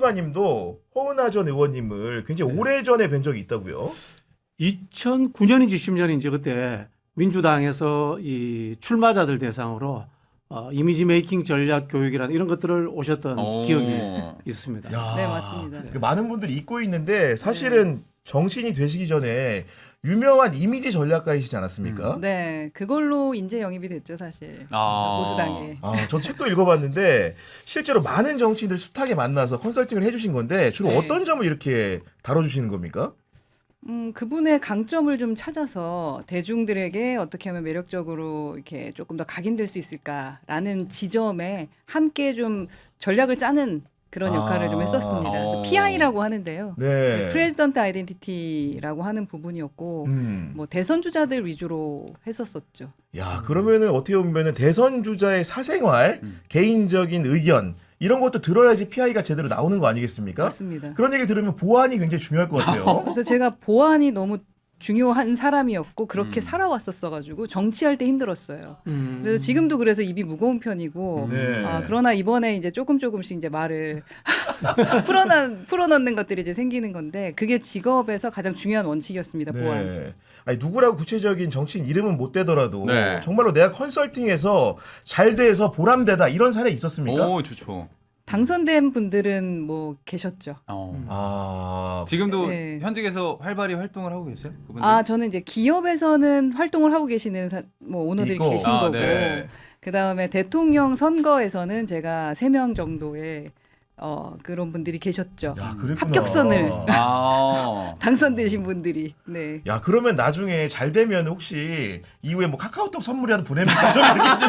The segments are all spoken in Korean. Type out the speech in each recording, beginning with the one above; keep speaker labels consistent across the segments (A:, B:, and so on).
A: 평론가님도 허은하 전 의원님을 굉장히 오래전에 뵌 적이 있다고요?
B: 2009년인지 10년인지 그때 민주당에서 이 출마자들 대상으로 이미지 메이킹 전략 교육이라는 이런 것들을 오셨던 기억이 있습니다.
A: 야,
C: 네, 맞습니다.
A: 많은 분들이 잊고 있는데 사실은 정치인이 되시기 전에 유명한 이미지 전략가이시지 않았습니까?
C: 네, 그걸로 인재 영입이 됐죠, 사실. 보수당에.
A: 저 책도 읽어봤는데 실제로 많은 정치인들 숱하게 만나서 컨설팅을 해주신 건데 주로
C: 네.
A: 어떤 점을 이렇게 다뤄주시는 겁니까?
C: 그분의 강점을 좀 찾아서 대중들에게 어떻게 하면 매력적으로 이렇게 조금 더 각인될 수 있을까라는 지점에 함께 좀 전략을 짜는 그런 역할을 좀 했었습니다. 그래서 PI라고 하는데요.
A: 네.
C: 프레지던트 아이덴티티라고 하는 부분이었고 뭐 대선 주자들 위주로 했었었죠.
A: 야, 그러면은 어떻게 보면은 대선 주자의 사생활, 개인적인 의견 이런 것도 들어야지 PI가 제대로 나오는 거 아니겠습니까?
C: 맞습니다.
A: 그런 얘기 들으면 보안이 굉장히 중요할 것 같아요.
C: 그래서 제가 보안이 너무 중요한 사람이었고 그렇게 살아왔었어가지고 정치할 때 힘들었어요. 그래서 지금도 그래서 입이 무거운 편이고
A: 네.
C: 그러나 이번에 이제 조금씩 이제 말을 풀어넣는 것들이 이제 생기는 건데 그게 직업에서 가장 중요한 원칙이었습니다. 보안.
A: 네. 아니, 누구라고 구체적인 정치인 이름은 못 되더라도
D: 네.
A: 정말로 내가 컨설팅해서 잘 돼서 보람되다 이런 사례 있었습니까?
D: 오, 좋죠.
C: 당선된 분들은 뭐 계셨죠.
D: 지금도
C: 네.
D: 현직에서 활발히 활동을 하고 계세요? 그분들?
C: 저는 이제 기업에서는 활동을 하고 계시는 뭐 오너들이
A: 있고.
C: 계신 거고
D: 네.
C: 그 다음에 대통령 선거에서는 제가 3명 정도의 그런 분들이 계셨죠.
A: 야, 그랬구나.
C: 합격선을 당선되신
A: 어.
C: 분들이. 네.
A: 야, 그러면 나중에 잘 되면 혹시 이후에 뭐 카카오톡 선물이라도 보냅니까? 좀 이렇게 좀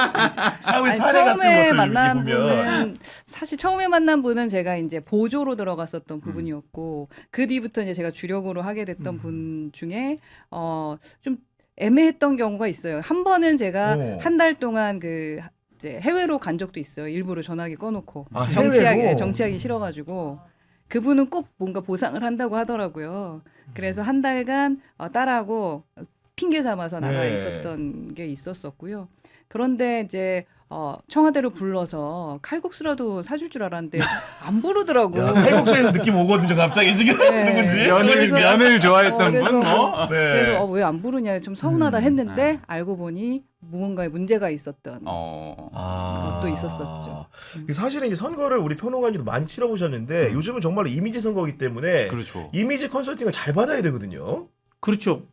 A: 사회
C: 아니,
A: 사례 같은
C: 처음에
A: 것들
C: 만난
A: 이렇게 보면.
C: 분은 사실 처음에 만난 분은 제가 이제 보조로 들어갔었던 부분이었고 그 뒤부터 이제 제가 주력으로 하게 됐던 분 중에 좀 애매했던 경우가 있어요. 한 번은 제가
A: 오.
C: 한 달 동안 이제 해외로 간 적도 있어요. 일부러 전화기 꺼놓고
A: 해외로?
C: 정치하기 싫어가지고 그분은 꼭 뭔가 보상을 한다고 하더라고요. 그래서 한 달간 딸하고 핑계 삼아서 나가
A: 네.
C: 있었던 게 있었었고요. 그런데 이제 청와대로 불러서 칼국수라도 사줄 줄 알았는데 안 부르더라고.
A: 야, 칼국수에서 느낌 오거든요. 갑자기 지금
C: 네.
A: 누구지?
C: 그래서-
D: 면을 좋아했던
C: 그래서
D: 분?
A: 네.
C: 그래서 왜 안 부르냐 좀 서운하다 했는데 알고 보니 무언가에 문제가 있었던 것도 있었었죠.
A: 사실은 이제 선거를 우리 평론가님도 많이 치러보셨는데 요즘은 정말로 이미지 선거이기 때문에
D: 그렇죠.
A: 이미지 컨설팅을 잘 받아야 되거든요.
B: 그렇죠.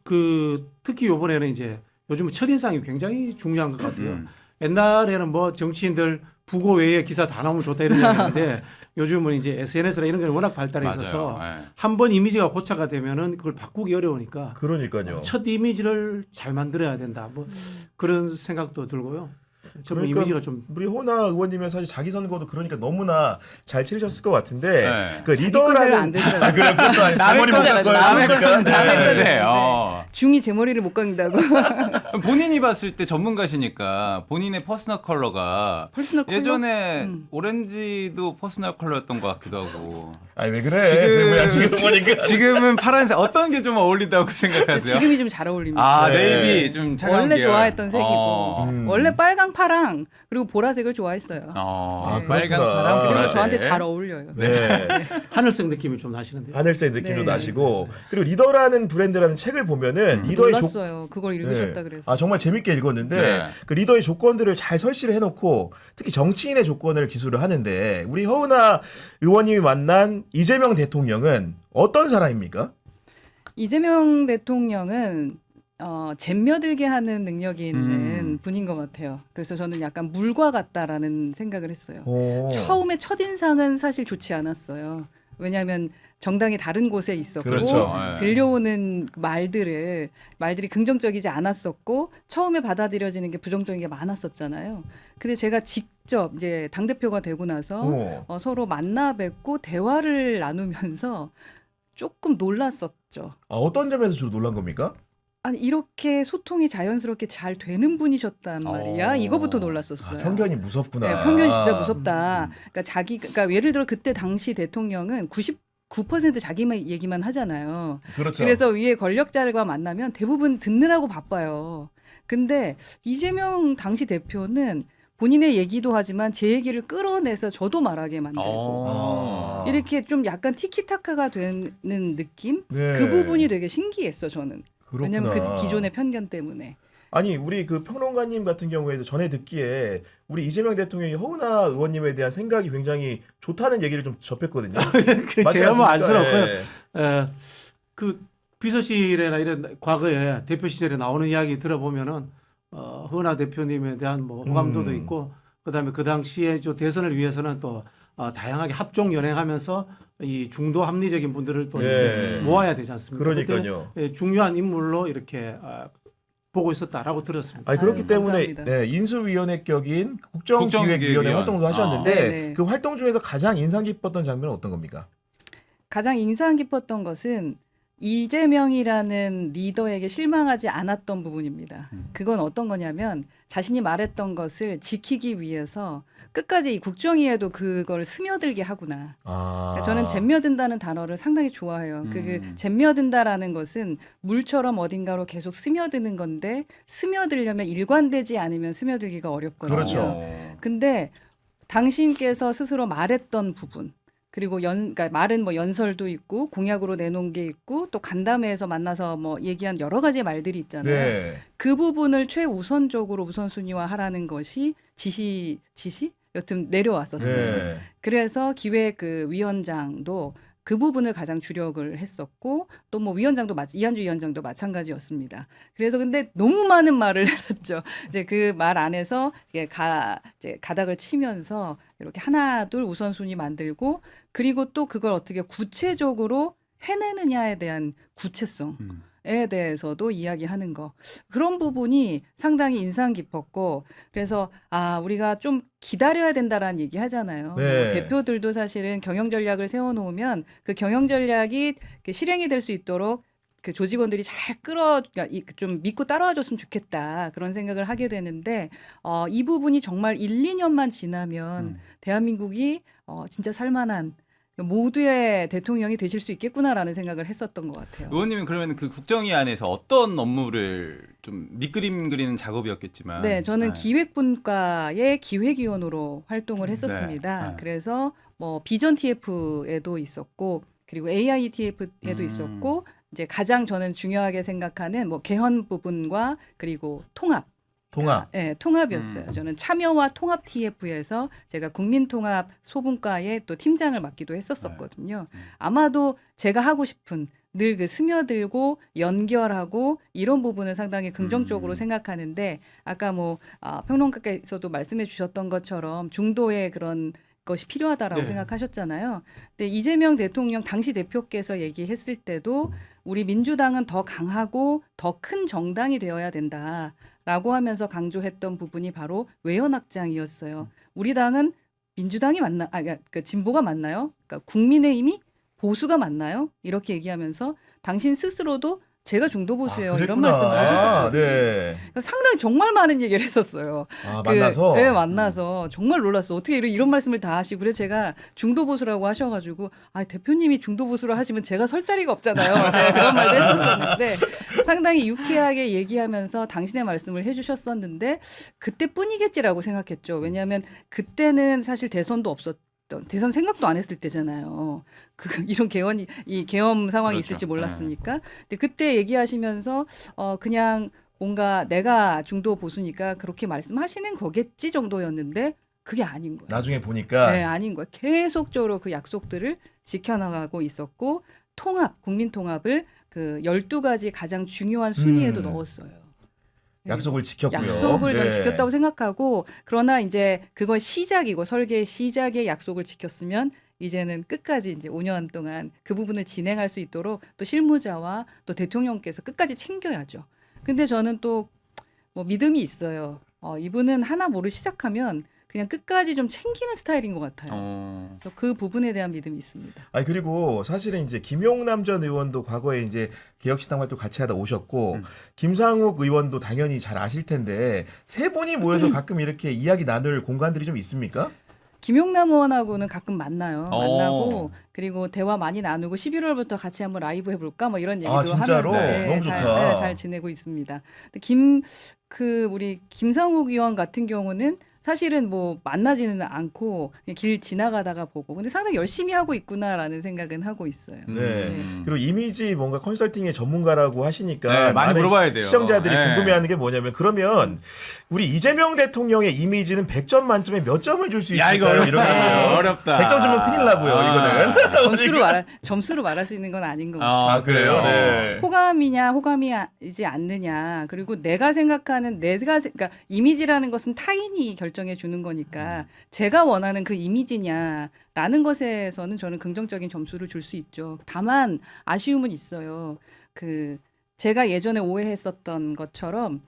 B: 특히 이번에는 이제 요즘은 첫인상이 굉장히 중요한 것 같아요.
D: 음.
B: 옛날에는 뭐 정치인들 부고 외에 기사 다 나오면 좋다 이런 얘기했는데 요즘은 이제 SNS나 이런 게 워낙 발달해 있어서
D: 맞아요.
B: 한 번 이미지가 고착화 되면은 그걸 바꾸기 어려우니까
A: 그러니까요.
B: 첫 이미지를 잘 만들어야 된다. 뭐 그런 생각도 들고요. 저는
A: 그러니까
B: 이미지가 좀
A: 우리 호나 의원님은 사실 자기 선거도 그러니까 너무나 잘 치르셨을 것 같은데
D: 네.
A: 그
C: 자기 건 잘 안
A: 리더라는
C: 되더라고요.
A: 그래 그것도 아니
D: 남의
A: 머리 못
D: 거는
A: 깎아요.
D: 남의
A: 그러니까.
D: 거는 남의
A: 네.
D: 거네.
C: 중이 제 머리를 못 깎는다고.
D: 본인이 봤을 때 전문가시니까 본인의 퍼스널 컬러가
C: 퍼스널 컬러?
D: 예전에 오렌지도 퍼스널 컬러였던 것 같기도 하고
A: 아니 왜 그래? 지금 보니까
D: 지금은 파란색 어떤 게 좀 어울린다고 생각하세요?
C: 지금이 좀 잘 어울립니다.
A: 네.
D: 네이비 좀 차가운
C: 원래
D: 계열.
C: 좋아했던 색이고 원래 빨강, 파랑 그리고 보라색을 좋아했어요.
D: 빨강,
A: 그렇구나.
D: 파랑,
C: 그리고
D: 보라색.
C: 저한테 잘 어울려요.
A: 네.
B: 하늘색 느낌이 좀 나시는데요.
A: 하늘색 느낌도
C: 네.
A: 나시고 그리고 리더라는 브랜드라는 책을 보면은 리더의
C: 몰랐어요. 그걸 읽으셨다 그래서.
A: 정말 재밌게 읽었는데
D: 네.
A: 그 리더의 조건들을 잘 설치를 해놓고 특히 정치인의 조건을 기술을 하는데 우리 허은하 의원님이 만난 이재명 대통령은 어떤 사람입니까?
C: 이재명 대통령은 잼며들게 하는 능력이 있는 분인 것 같아요. 그래서 저는 약간 물과 같다라는 생각을 했어요. 처음에 첫인상은 사실 좋지 않았어요. 왜냐하면 정당이 다른 곳에 있었고
A: 그렇죠.
C: 들려오는 말들이 긍정적이지 않았었고 처음에 받아들여지는 게 부정적인 게 많았었잖아요. 근데 제가 직접 이제 당대표가 되고 나서 서로 만나 뵙고 대화를 나누면서 조금 놀랐었죠.
A: 어떤 점에서 주로 놀란 겁니까?
C: 아니 이렇게 소통이 자연스럽게 잘 되는 분이셨단 말이야. 이거부터 놀랐었어요.
A: 편견이 무섭구나.
C: 네, 편견이 진짜 무섭다. 그러니까 예를 들어 그때 당시 대통령은 99% 자기만 얘기만 하잖아요.
A: 그렇죠.
C: 그래서 위에 권력자들과 만나면 대부분 듣느라고 바빠요. 근데 이재명 당시 대표는 본인의 얘기도 하지만 제 얘기를 끌어내서 저도 말하게 만들고
A: 아.
C: 이렇게 좀 약간 티키타카가 되는 느낌?
A: 네.
C: 그 부분이 되게 신기했어 저는.
A: 그렇구나.
C: 왜냐면 그 기존의 편견 때문에.
A: 아니 우리 그 평론가님 같은 경우에도 전에 듣기에 우리 이재명 대통령이 허은하 의원님에 대한 생각이 굉장히 좋다는 얘기를 좀 접했거든요.
B: 그
A: 맞지
B: 제가 뭐 알 수는
A: 않습니까?
B: 없고요.
A: 예.
B: 그 비서실이나 이런 과거에 대표 시절에 나오는 이야기 들어보면은 허은하 대표님에 대한 뭐 호감도도 있고 그다음에 그 당시에 저 대선을 위해서는 또 다양하게 합종 연행하면서 이 중도 합리적인 분들을 또 이렇게
A: 예.
B: 모아야 되지 않습니까?
A: 그러니까요.
B: 그때, 중요한 인물로 이렇게 보고 있었다라고 들었습니다.
A: 아니 그렇기
C: 아유,
A: 때문에
C: 감사합니다.
A: 네, 인수위원회 격인 국정기획위원회
D: 국정기획위원.
A: 활동도 하셨는데
C: 네네.
A: 그 활동 중에서 가장 인상 깊었던 장면은 어떤 겁니까?
C: 가장 인상 깊었던 것은 이재명이라는 리더에게 실망하지 않았던 부분입니다. 그건 어떤 거냐면 자신이 말했던 것을 지키기 위해서 끝까지 이 국정위에도 그걸 스며들게 하구나.
A: 아.
C: 저는 잼며든다는 단어를 상당히 좋아해요. 그 잼며든다라는 것은 물처럼 어딘가로 계속 스며드는 건데 스며들려면 일관되지 않으면 스며들기가 어렵거든요.
A: 그렇죠.
C: 근데 당신께서 스스로 말했던 부분 그리고 그러니까 말은 뭐 연설도 있고 공약으로 내놓은 게 있고 또 간담회에서 만나서 뭐 얘기한 여러 가지 말들이 있잖아요.
A: 네.
C: 그 부분을 최우선적으로 우선순위화하라는 것이 지시 여튼 내려왔었어요.
A: 네.
C: 그래서 기획 그 위원장도 그 부분을 가장 주력을 했었고 또 뭐 위원장도 이한주 위원장도 마찬가지였습니다. 그래서 근데 너무 많은 말을 했죠. 이제 그 말 안에서 이제 가닥을 치면서 이렇게 하나 둘 우선순위 만들고 그리고 또 그걸 어떻게 구체적으로 해내느냐에 대한 구체성. 에 대해서도 이야기하는 거 그런 부분이 상당히 인상 깊었고 그래서 우리가 좀 기다려야 된다라는 얘기 하잖아요.
A: 네.
C: 대표들도 사실은 경영 전략을 세워놓으면 그 경영 전략이 실행이 될 수 있도록 그 조직원들이 잘 좀 믿고 따라와줬으면 좋겠다 그런 생각을 하게 되는데 이 부분이 정말 1, 2년만 지나면 대한민국이 진짜 살만한 모두의 대통령이 되실 수 있겠구나라는 생각을 했었던 것 같아요.
D: 의원님은 그러면 그 국정위 안에서 어떤 업무를 좀 밑그림 그리는 작업이었겠지만
C: 네, 저는 기획분과의 기획위원으로 활동을 했었습니다.
D: 네.
C: 그래서 뭐 비전 TF에도 있었고 그리고 AI TF에도 있었고 이제 가장 저는 중요하게 생각하는 뭐 개헌 부분과 그리고 통합. 네, 통합이었어요. 저는 참여와 통합 TF에서 제가 국민통합 소분과의 또 팀장을 맡기도 했었거든요. 아마도 제가 하고 싶은 늘 그 스며들고 연결하고 이런 부분을 상당히 긍정적으로 생각하는데 아까 뭐 평론가께서도 말씀해 주셨던 것처럼 중도의 그런 것이 필요하다라고
B: 네. 생각하셨잖아요.
C: 근데 이재명 대통령 당시 대표께서 얘기했을 때도 우리 민주당은 더 강하고 더 큰 정당이 되어야 된다라고 하면서 강조했던 부분이 바로 외연 확장이었어요. 우리 당은 민주당이 그 진보가 맞나요? 그러니까 국민의힘이 보수가 맞나요? 이렇게 얘기하면서 당신 스스로도 제가 중도 보수예요. 이런 말씀을 하셨었거든요.
A: 네.
C: 그러니까 상당히 정말 많은 얘기를 했었어요.
A: 만나서.
C: 네, 만나서 정말 놀랐어. 어떻게 이런 말씀을 다 하시고 그래서 제가 중도 보수라고 하셔가지고 대표님이 중도 보수로 하시면 제가 설 자리가 없잖아요. 제가 그런 말도 했었었는데 상당히 유쾌하게 얘기하면서 당신의 말씀을 해주셨었는데 그때뿐이겠지라고 생각했죠. 왜냐하면 그때는 사실 대선도 대선 생각도 안 했을 때잖아요. 이런 계엄 상황이
D: 그렇죠.
C: 있을지 몰랐으니까. 근데 그때 얘기하시면서 그냥 뭔가 내가 중도 보수니까 그렇게 말씀하시는 거겠지 정도였는데 그게 아닌 거예요.
A: 나중에 보니까
C: 네, 아닌 거예요. 계속적으로 그 약속들을 지켜나가고 있었고 국민 통합을 그 12가지 가장 중요한 순위에도 넣었어요.
A: 약속을 지켰고요.
C: 약속을 저는
A: 네.
C: 지켰다고 생각하고 그러나 이제 그건 시작이고 설계의 시작의 약속을 지켰으면 이제는 끝까지 이제 5년 동안 그 부분을 진행할 수 있도록 또 실무자와 또 대통령께서 끝까지 챙겨야죠. 근데 저는 또 뭐 믿음이 있어요. 이분은 하나 뭐를 시작하면 그냥 끝까지 좀 챙기는 스타일인 것 같아요. 그래서 그 부분에 대한 믿음이 있습니다.
A: 그리고 사실은 이제 김용남 전 의원도 과거에 이제 개혁신당 활동 같이 하다 오셨고 김상욱 의원도 당연히 잘 아실 텐데 세 분이 모여서 가끔 이렇게 이야기 나눌 공간들이 좀 있습니까?
C: 김용남 의원하고는 가끔 만나고 그리고 대화 많이 나누고 11월부터 같이 한번 라이브 해볼까 뭐 이런 얘기도
A: 진짜로?
C: 하면서
A: 너무 좋다.
C: 잘 지내고 있습니다. 우리 김상욱 의원 같은 경우는 사실은 뭐 만나지는 않고 그냥 길 지나가다가 보고 근데 상당히 열심히 하고 있구나라는 생각은 하고 있어요.
A: 네. 그리고 이미지 뭔가 컨설팅의 전문가라고 하시니까
D: 네, 많이
A: 많은
D: 물어봐야 돼요.
A: 시청자들이
D: 네.
A: 궁금해하는 게 뭐냐면 그러면 우리 이재명 대통령의 이미지는 100점 만점에 몇 점을 줄 수
D: 야, 이거
A: 있을까요?
D: 어렵다.
A: 이런 거예요.
D: 어렵다.
A: 100점 주면 큰일 나고요. 이거는.
C: 점수로 말할 수 있는 건 아닌 것 같아요.
A: 아, 그래요? 네.
C: 호감이냐 호감이지 않느냐 그리고 내가 생각하는 그러니까 이미지라는 것은 타인이 결정해 주는 거니까 제가 원하는 그 이미지냐라는 것에서는 저는 긍정적인 점수를 줄 수 있죠. 다만 아쉬움은 있어요. 그 제가 예전에 오해했었던 것처럼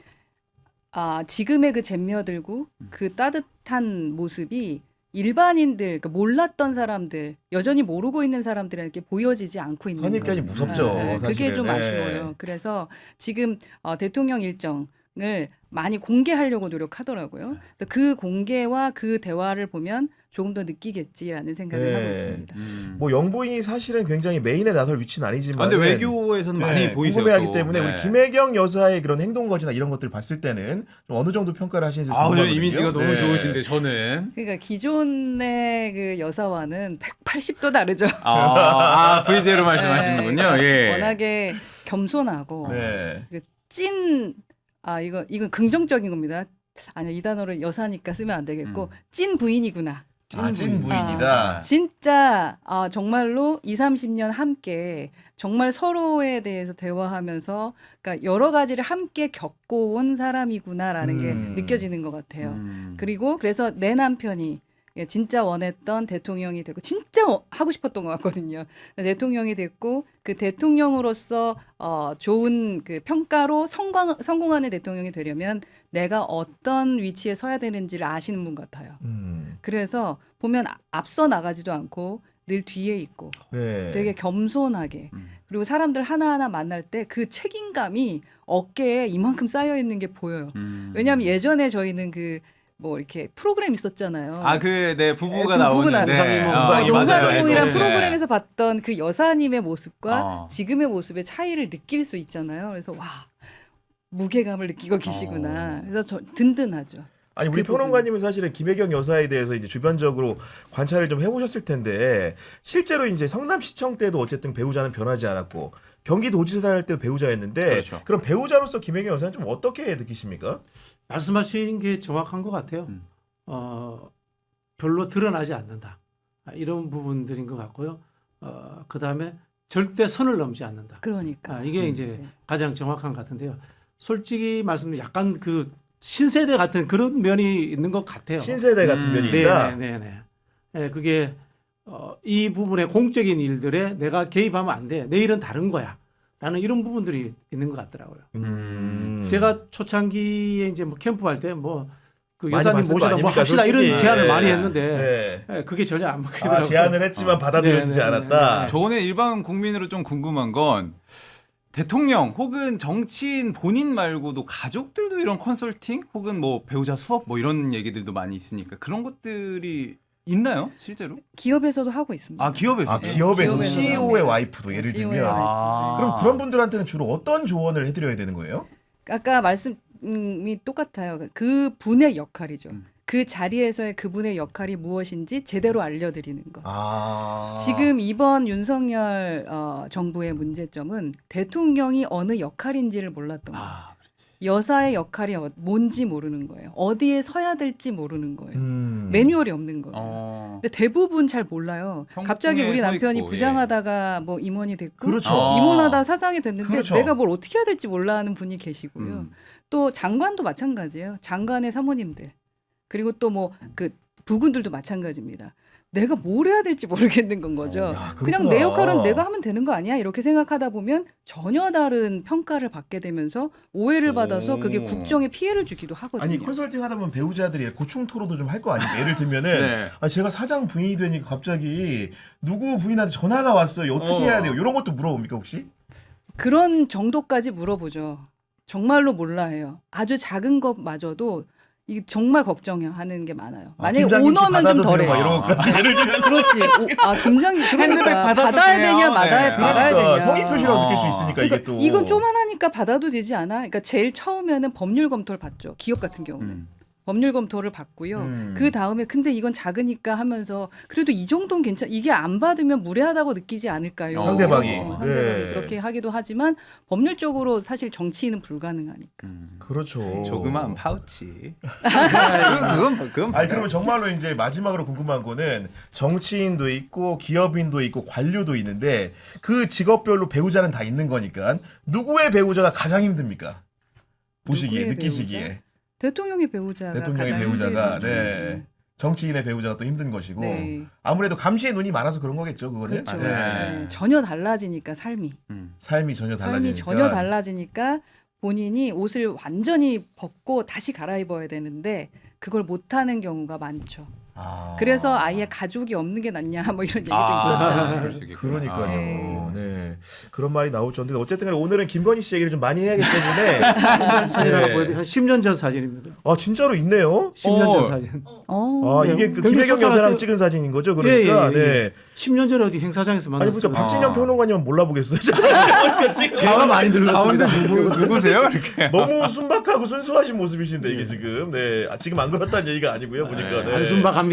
C: 지금의 그 잼며들고 그 따뜻한 모습이 일반인들, 그러니까 몰랐던 사람들, 여전히 모르고 있는 사람들에게 보여지지 않고 있는
A: 선입견이
C: 거예요.
A: 무섭죠.
C: 그게
A: 사실은.
C: 좀
A: 네.
C: 아쉬워요. 그래서 지금 대통령 일정을 많이 공개하려고 노력하더라고요. 그래서 그 공개와 그 대화를 보면 조금 더 느끼겠지라는 생각을
A: 네.
C: 하고 있습니다.
A: 뭐 영부인이 사실은 굉장히 메인에 나설 위치는 아니지만
D: 근데 외교에서는 많이 보이세요.
A: 궁금해하기
D: 또.
A: 때문에
D: 네.
A: 우리 김혜경 여사의 그런 행동 거지나 이런 것들을 봤을 때는 좀 어느 정도 평가를 하시는지
D: 아,
A: 궁금하거든요.
D: 이미지가 너무
A: 네.
D: 좋으신데 저는
C: 그러니까 기존의 그 여사와는 180도 다르죠.
D: V0 말씀하시는군요.
C: 네,
D: 예.
C: 워낙에 겸손하고
A: 네.
C: 이건 긍정적인 겁니다. 아니요, 이 단어를 여사니까 쓰면 안 되겠고 찐 부인이구나.
A: 찐 부인이다.
C: 진짜 정말로 20-30년 함께 정말 서로에 대해서 대화하면서 그러니까 여러 가지를 함께 겪어온 사람이구나라는 게 느껴지는 것 같아요. 그리고 그래서 내 남편이 진짜 원했던 대통령이 되고 진짜 하고 싶었던 것 같거든요. 대통령이 됐고 그 대통령으로서 좋은 그 평가로 성공하는 대통령이 되려면 내가 어떤 위치에 서야 되는지를 아시는 분 같아요. 그래서 보면 앞서 나가지도 않고 늘 뒤에 있고
A: 네.
C: 되게 겸손하게 그리고 사람들 하나하나 만날 때 그 책임감이 어깨에 이만큼 쌓여 있는 게 보여요. 왜냐하면 예전에 저희는 뭐 이렇게 프로그램 있었잖아요.
D: 네, 부부가
C: 두
D: 나오는
C: 부부 나오는 농산이몽이란
D: 네.
C: 프로그램에서 봤던 그 여사님의 모습과 지금의 모습의 차이를 느낄 수 있잖아요. 그래서 와 무게감을 느끼고 계시구나. 그래서 저 든든하죠.
A: 아니 우리 평론가님은 사실은 김혜경 여사에 대해서 이제 주변적으로 관찰을 좀 해보셨을 텐데 실제로 이제 성남시청 때도 어쨌든 배우자는 변하지 않았고 경기도지사 할 때도 배우자였는데
D: 그렇죠.
A: 그럼 배우자로서 김혜경 여사는 좀 어떻게 느끼십니까?
B: 말씀하신 게 정확한 것 같아요. 별로 드러나지 않는다. 이런 부분들인 것 같고요. 그 다음에 절대 선을 넘지 않는다.
C: 그러니까
B: 이게 이제 가장 정확한 것 같은데요. 솔직히 말씀드리면 약간 그 신세대 같은 그런 면이 있는 것 같아요.
A: 신세대 같은 면이 있다.
B: 네네네. 네, 그게 이 부분의 공적인 일들에 내가 개입하면 안 돼. 내일은 다른 거야. 라는 이런 부분들이 있는 것 같더라고요. 제가 초창기에 이제 뭐 캠프 할 때 뭐 그 여사님 모셔다 뭐 합시다
A: 솔직히.
B: 이런 제안을
A: 네.
B: 많이 했는데
A: 네.
B: 그게 전혀 안 먹히더라고요.
A: 제안을 했지만 받아들여지지
B: 네네네.
A: 않았다.
D: 저는 일반 국민으로 좀 궁금한 건 대통령 혹은 정치인 본인 말고도 가족들도 이런 컨설팅 혹은 뭐 배우자 수업 뭐 이런 얘기들도 많이 있으니까 그런 것들이 있나요 실제로?
C: 기업에서도 하고 있습니다.
D: 기업에서.
A: 기업에서
C: 기업에서
A: CEO의
C: 합니다.
A: 와이프도 예를
C: CEO의
A: 들면
C: 와이프.
A: 그럼 그런 분들한테는 주로 어떤 조언을 해드려야 되는 거예요?
C: 아까 말씀이 똑같아요. 그 분의 역할이죠. 그 자리에서의 그분의 역할이 무엇인지 제대로 알려드리는 것. 지금 이번 윤석열 정부의 문제점은 대통령이 어느 역할인지를 몰랐던 거예요. 여사의 역할이 뭔지 모르는 거예요. 어디에 서야 될지 모르는 거예요. 매뉴얼이 없는 거예요. 근데 대부분 잘 몰라요. 갑자기 우리 남편이
D: 있고,
C: 부장하다가 뭐 임원이 됐고
A: 그렇죠.
C: 임원하다 사장이 됐는데
A: 그렇죠.
C: 내가 뭘 어떻게 해야 될지 몰라 하는 분이 계시고요. 또 장관도 마찬가지예요. 장관의 사모님들. 그리고 또 뭐 그 부군들도 마찬가지입니다. 내가 뭘 해야 될지 모르겠는 건 거죠. 그냥 내 역할은 내가 하면 되는 거 아니야? 이렇게 생각하다 보면 전혀 다른 평가를 받게 되면서 오해를 받아서 그게 국정에 피해를 주기도 하거든요.
A: 아니 컨설팅 하다 보면 배우자들이 고충 토로도 좀 할 거 아니에요. 예를 들면은 제가 사장 부인이 되니까 갑자기 누구 부인한테 전화가 왔어요. 어떻게 해야 돼요? 이런 것도 물어봅니까 혹시?
C: 그런 정도까지 물어보죠. 정말로 몰라 해요. 아주 작은 것마저도 이게 정말 걱정하는 게 많아요. 만약에 오너면 좀 덜해.
A: 이런 것까지 예를 들면
C: 그렇지. 김장기 그러니까 받아야 되냐 말아야 되냐.
A: 성의 표시라고 느낄 수 있으니까
C: 그러니까
A: 이게 또
C: 이건 쪼만하니까 받아도 되지 않아? 그러니까 제일 처음에는 법률 검토를 받죠. 기업 같은 경우는. 법률 검토를 받고요. 그 다음에 근데 이건 작으니까 하면서 그래도 이 정도는 이게 안 받으면 무례하다고 느끼지 않을까요?
A: 상대방이.
C: 상대방이
A: 네.
C: 그렇게 하기도 하지만 법률적으로 사실 정치인은 불가능하니까.
A: 그렇죠.
D: 조그만 파우치. 그건
A: 아니 그러면 정말로 이제 마지막으로 궁금한 거는 정치인도 있고 기업인도 있고 관료도 있는데 그 직업별로 배우자는 다 있는 거니까 누구의 배우자가 가장 힘듭니까? 보시기에
C: 누구의
A: 느끼시기에
C: 배우자? 대통령의 배우자가
A: 대통령의
C: 가장
A: 배우자가
C: 힘들죠.
A: 네. 정치인의 배우자가 또 힘든 것이고
C: 네.
A: 아무래도 감시의 눈이 많아서 그런 거겠죠 그거는.
C: 그렇죠.
A: 네.
C: 네. 전혀 달라지니까 삶이
A: 삶이 전혀 달라지니까.
C: 전혀 달라지니까 본인이 옷을 완전히 벗고 다시 갈아입어야 되는데 그걸 못하는 경우가 많죠.
A: 아.
C: 그래서 아예 가족이 없는 게 낫냐 뭐 이런 얘기도
D: 그럴
C: 있었잖아요.
D: 수 있겠구나.
A: 그러니까요.
C: 네.
A: 네. 그런 말이 나올 정도인데 어쨌든 간에 오늘은 김건희 씨 얘기를 좀 많이 해야기 때문에
B: 사진하고
A: 네.
B: 보여드린 한 10년 전 사진입니다.
A: 아 진짜로 있네요.
B: 10년 전 사진.
A: 아 이게 그
B: 경기
A: 김혜경
B: 소설하세요?
A: 여사랑 찍은 사진인 거죠? 그러니까
B: 예, 예, 예.
A: 네.
B: 10년 전에 어디 행사장에서
A: 아니
B: 만났어요.
A: 그러니까 박진영 평론가님은 몰라보겠어요.
B: 제가 많이 늙었습니다.
D: 누구세요? 이렇게.
A: 너무 순박하고 순수하신 모습이신데 이게 지금 네 지금 안 그렇다는 얘기가 아니고요 보니까 네.
B: 한숨박합니다.